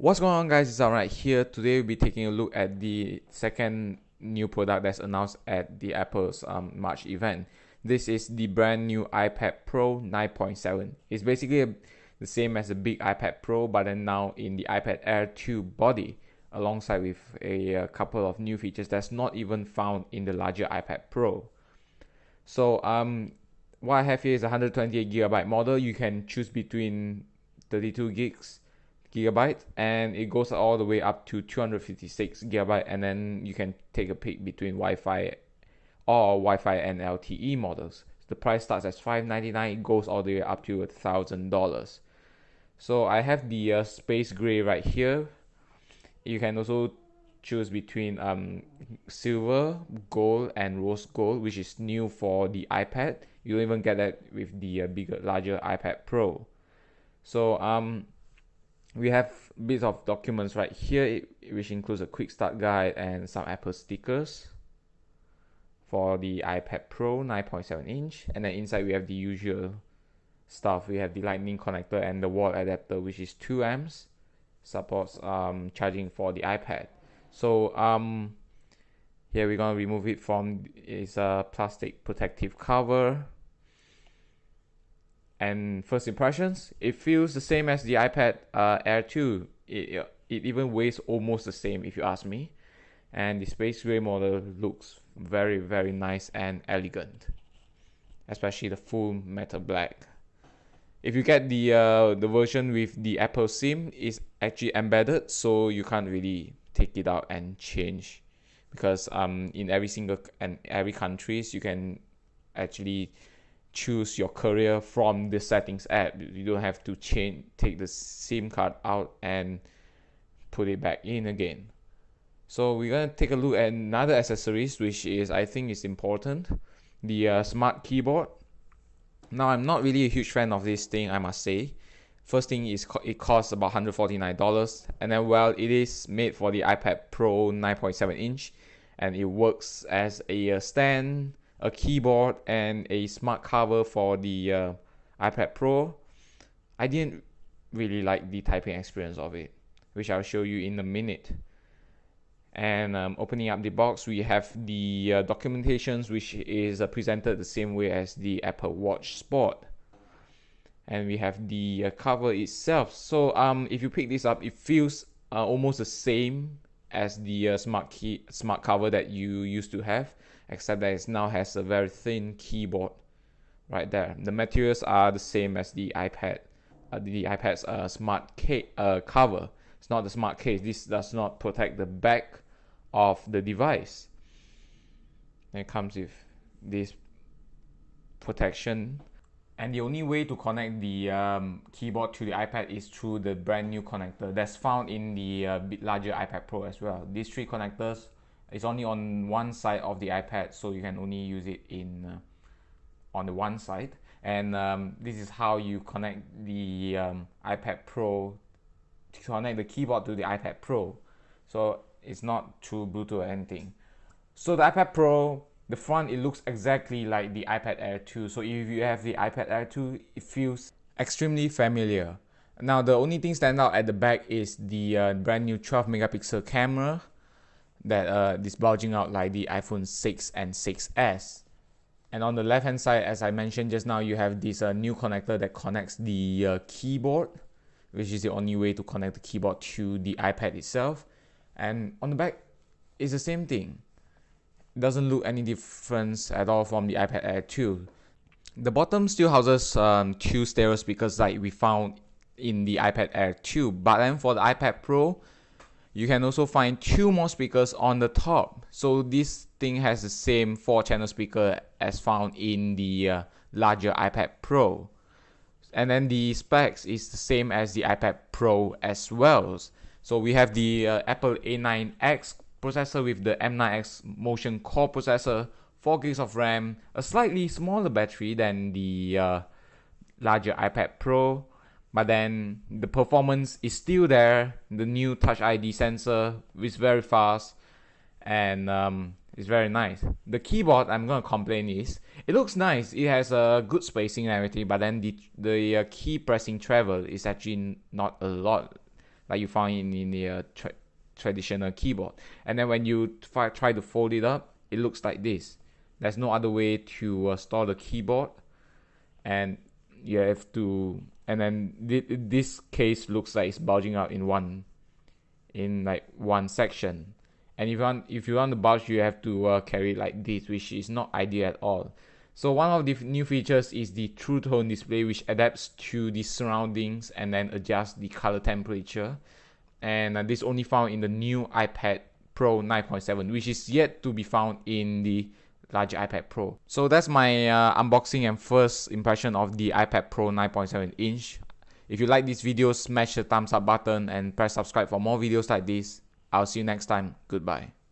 What's going on, guys? It's alright here. Today we'll be taking a look at the second new product that's announced at the Apple's March event. This is the brand new iPad Pro 9.7. It's basically the same as the big iPad Pro, but then now in the iPad Air 2 body, alongside with a couple of new features that's not even found in the larger iPad Pro. So what I have here is a 128GB model. You can choose between 32 gigabyte, and it goes all the way up to 256 gigabyte, and then you can take a pick between Wi-Fi and LTE models. The price starts at $599. It goes all the way up to $1,000. So I have the space gray right here. You can also choose between silver, gold, and rose gold, which is new for the iPad. You don't even get that with the larger iPad Pro. So we have bits of documents right here, which includes a quick start guide and some Apple stickers for the iPad Pro 9.7 inch. And then inside we have the usual stuff. We have the lightning connector and the wall adapter, which is 2 amps, supports charging for the iPad. So here we're gonna remove it from its plastic protective cover. And first impressions, it feels the same as the iPad Air 2. It even weighs almost the same if you ask me. And the space gray model looks very, very nice and elegant, especially the full matte black. If you get the version with the Apple SIM, it's actually embedded, so you can't really take it out and change, because in every countries you can actually choose your carrier from the settings app. You don't have to take the SIM card out and put it back in again. So we're gonna take a look at another accessories, which is, I think, is important, the smart keyboard. Now, I'm not really a huge fan of this thing, I must say. First thing is it costs about $149, and then, well, it is made for the iPad Pro 9.7 inch, and it works as a stand, a keyboard, and a smart cover for the iPad Pro. I didn't really like the typing experience of it, which I'll show you in a minute. And opening up the box, we have the documentations, which is presented the same way as the Apple Watch Sport. And we have the cover itself. So if you pick this up, it feels almost the same as the smart cover that you used to have, except that it now has a very thin keyboard right there. The materials are the same as the iPad's smart cover. It's not the smart case. This does not protect the back of the device. And it comes with this protection. And the only way to connect the keyboard to the iPad is through the brand new connector that's found in the larger iPad Pro as well. These 3 connectors is only on one side of the iPad, so you can only use it on the one side. And this is how you connect the iPad Pro, to connect the keyboard to the iPad Pro. So it's not through Bluetooth or anything. So the iPad Pro, the front, it looks exactly like the iPad Air 2. So if you have the iPad Air 2, it feels extremely familiar. Now, the only thing stand out at the back is the brand new 12 megapixel camera that is bulging out like the iPhone 6 and 6S. And on the left hand side, as I mentioned just now, you have this new connector that connects the keyboard, which is the only way to connect the keyboard to the iPad itself. And on the back, it's the same thing. It doesn't look any difference at all from the iPad Air 2. The bottom still houses 2 stereo speakers like we found in the iPad Air 2. But then for the iPad Pro, you can also find 2 more speakers on the top. So this thing has the same 4-channel speaker as found in the larger iPad Pro. And then the specs is the same as the iPad Pro as well. So we have the Apple A9X processor with the M9X Motion Core processor, 4 gigs of RAM, a slightly smaller battery than the larger iPad Pro, but then the performance is still there. The new Touch ID sensor is very fast, and it's very nice. The keyboard, I'm gonna complain, is it looks nice. It has a good spacing and everything, but then the key pressing travel is actually not a lot. like you found in the traditional keyboard. And then when you try to fold it up, it looks like this. There's no other way to store the keyboard, and you have to. And then this case looks like it's bulging out in one section. And if you want the bulge, you have to carry it like this, which is not ideal at all. So one of the new features is the True Tone display, which adapts to the surroundings and then adjusts the color temperature. And this is only found in the new iPad Pro 9.7, which is yet to be found in the larger iPad Pro. So that's my unboxing and first impression of the iPad Pro 9.7 inch. If you like this video, smash the thumbs up button and press subscribe for more videos like this. I'll see you next time. Goodbye.